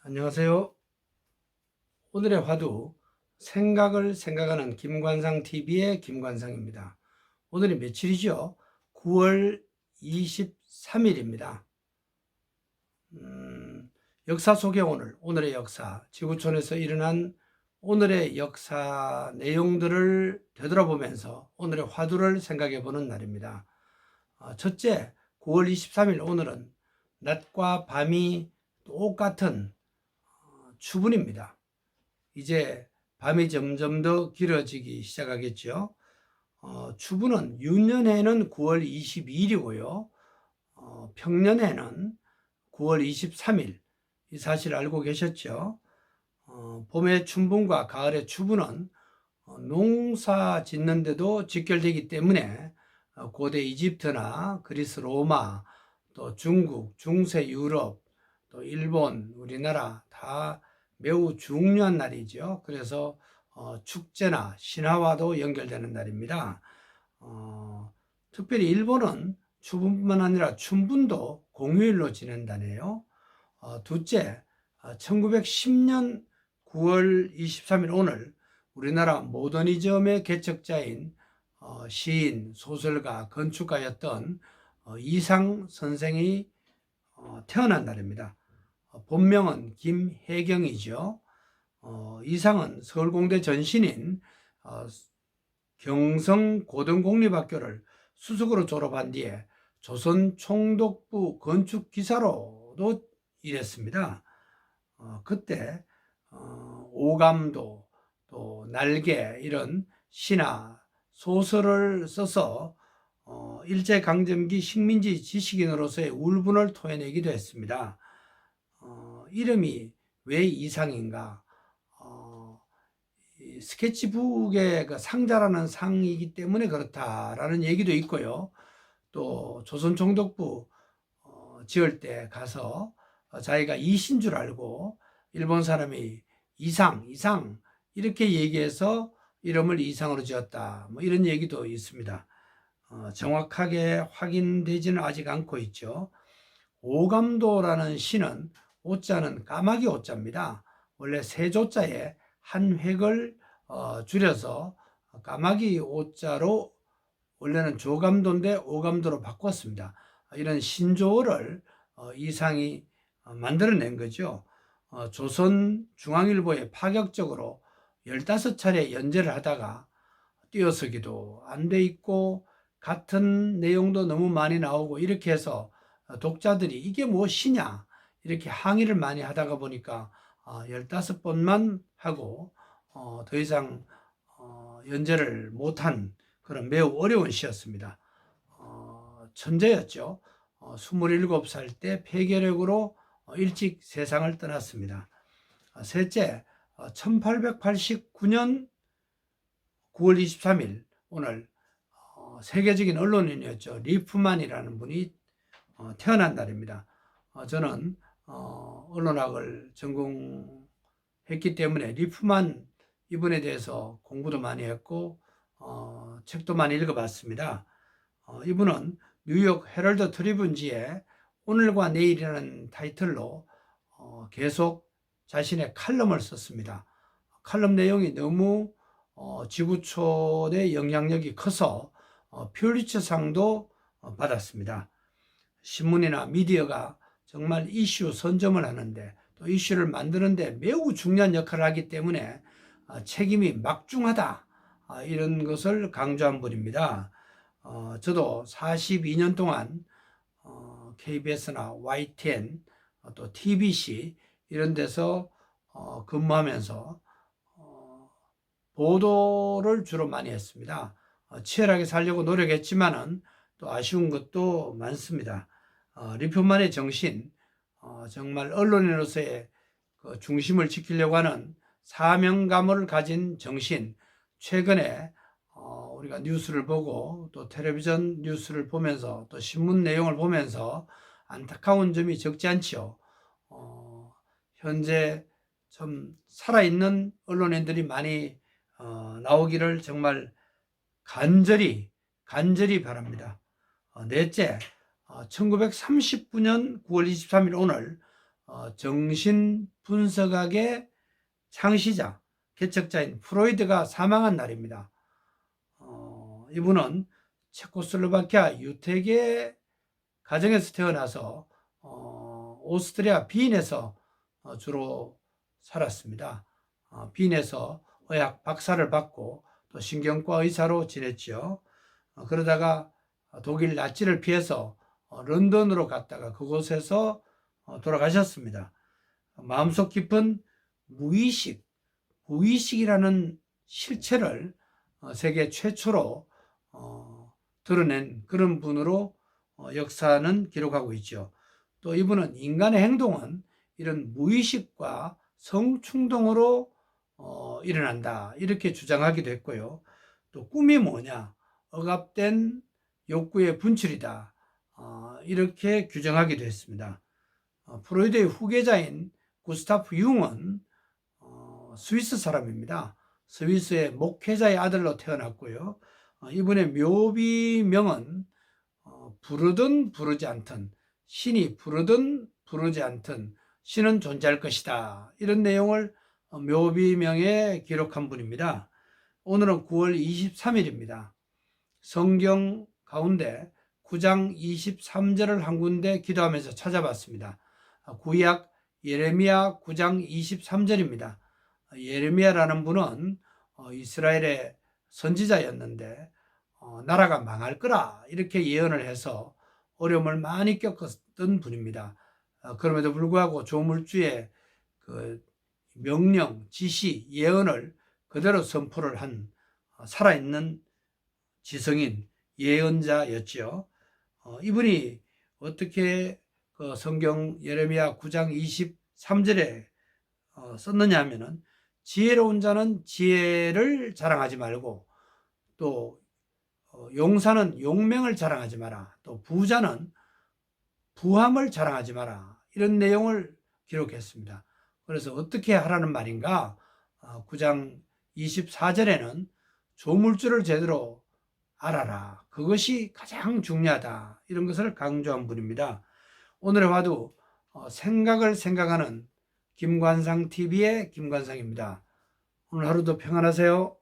안녕하세요. 오늘의 화두 생각을 생각하는 김관상TV의 김관상입니다. 오늘이 며칠이죠? 9월 23일입니다. 역사 속의 오늘의 역사, 지구촌에서 일어난 오늘의 역사 내용들을 되돌아보면서 오늘의 화두를 생각해 보는 날입니다. 첫째, 9월 23일 오늘은 낮과 밤이 똑같은 추분입니다. 이제 밤이 점점 더 길어지기 시작하겠죠. 추분은 윤년에는 9월 22일이고요. 평년에는 9월 23일. 이 사실 알고 계셨죠? 봄의 춘분과 가을의 추분은 농사 짓는데도 직결되기 때문에 고대 이집트나 그리스 로마, 또 중국, 중세 유럽, 또 일본, 우리나라 다 매우 중요한 날이죠. 그래서 축제나 신화와도 연결되는 날입니다. 특별히 일본은 추분뿐만 아니라 춘분도 공휴일로 지낸다네요. 둘째, 1910년 9월 23일 오늘 우리나라 모더니즘의 개척자인 시인, 소설가, 건축가였던 이상 선생이 태어난 날입니다. 본명은 김혜경이죠. 이상은 서울공대 전신인 경성고등공립학교를 수석으로 졸업한 뒤에 조선총독부 건축기사로도 일했습니다. 그때 오감도, 또 날개 이런 시나 소설을 써서 일제강점기 식민지 지식인으로서의 울분을 토해내기도 했습니다. 이름이 왜 이상인가? 스케치북의 그 상자라는 상이기 때문에 그렇다라는 얘기도 있고요. 또 조선총독부 지을 때 가서 자기가 이신 줄 알고 일본 사람이 이상 이렇게 얘기해서 이름을 이상으로 지었다. 뭐 이런 얘기도 있습니다. 정확하게 확인되지는 아직 않고 있죠. 오감도라는 시는 오자는 까마귀 오자입니다. 원래 세조자에 한 획을 줄여서 까마귀 오자로 원래는 조감도인데 오감도로 바꿨습니다. 이런 신조어를 이상이 만들어낸 거죠. 조선중앙일보에 파격적으로 15차례 연재를 하다가 띄어쓰기도 안 돼 있고 같은 내용도 너무 많이 나오고 이렇게 해서 독자들이 이게 무엇이냐 이렇게 항의를 많이 하다가 보니까 15번만 하고 더 이상 연재를 못한 그런 매우 어려운 시였습니다. 천재였죠. 27살 때 폐결핵으로 일찍 세상을 떠났습니다. 셋째, 1889년 9월 23일 오늘 세계적인 언론인이었죠. 리프만이라는 분이 태어난 날입니다. 저는 언론학을 전공했기 때문에 리프만 이분에 대해서 공부도 많이 했고 책도 많이 읽어봤습니다. 이분은 뉴욕 헤럴드 트리뷴지에 오늘과 내일이라는 타이틀로 계속 자신의 칼럼을 썼습니다. 칼럼 내용이 너무 지구촌의 영향력이 커서 퓰리처상도 받았습니다. 신문이나 미디어가 정말 이슈 선점을 하는데 또 이슈를 만드는데 매우 중요한 역할을 하기 때문에 책임이 막중하다 이런 것을 강조한 분입니다. 저도 42년 동안 KBS나 YTN 또 TBC 이런 데서 근무하면서 보도를 주로 많이 했습니다. 치열하게 살려고 노력했지만은 또 아쉬운 것도 많습니다. 리프만의 정신, 정말 언론인으로서의 그 중심을 지키려고 하는 사명감을 가진 정신, 최근에 우리가 뉴스를 보고 또 텔레비전 뉴스를 보면서 또 신문 내용을 보면서 안타까운 점이 적지 않지요. 현재 좀 살아있는 언론인들이 많이 나오기를 정말 간절히 바랍니다. 넷째, 1939년 9월 23일 오늘 정신분석학의 창시자, 개척자인 프로이드가 사망한 날입니다. 이분은 체코슬로바키아 유태계 가정에서 태어나서 오스트리아 빈에서 주로 살았습니다. 빈에서 의학 박사를 받고 또 신경과 의사로 지냈죠. 그러다가 독일 나치를 피해서 런던으로 갔다가 그곳에서 돌아가셨습니다. 마음속 깊은 무의식이라는 실체를 세계 최초로 드러낸 그런 분으로 역사는 기록하고 있죠. 또 이분은 인간의 행동은 이런 무의식과 성충동으로 일어난다 이렇게 주장하기도 했고요. 또 꿈이 뭐냐? 억압된 욕구의 분출이다. 이렇게 규정하기도 했습니다. 프로이드의 후계자인 구스타프 융은 스위스 사람입니다. 스위스의 목회자의 아들로 태어났고요. 이분의 묘비명은 부르든 부르지 않든, 신이 부르든 부르지 않든 신은 존재할 것이다. 이런 내용을 묘비명에 기록한 분입니다. 오늘은 9월 23일입니다. 성경 가운데 9장 23절을 한 군데 기도하면서 찾아봤습니다. 구약 예레미야 9장 23절입니다. 예레미야라는 분은 이스라엘의 선지자였는데 나라가 망할 거라 이렇게 예언을 해서 어려움을 많이 겪었던 분입니다. 그럼에도 불구하고 조물주의 그 명령, 지시, 예언을 그대로 선포를 한 살아있는 지성인 예언자였죠. 이분이 어떻게 그 성경 예레미야 9장 23절에 썼느냐 하면은 지혜로운 자는 지혜를 자랑하지 말고 또 용사는 용맹을 자랑하지 마라. 또 부자는 부함을 자랑하지 마라. 이런 내용을 기록했습니다. 그래서 어떻게 하라는 말인가? 9장 24절에는 조물주를 제대로 알아라. 그것이 가장 중요하다. 이런 것을 강조한 분입니다. 오늘의 화두 생각을 생각하는 김관상TV의 김관상입니다. 오늘 하루도 평안하세요.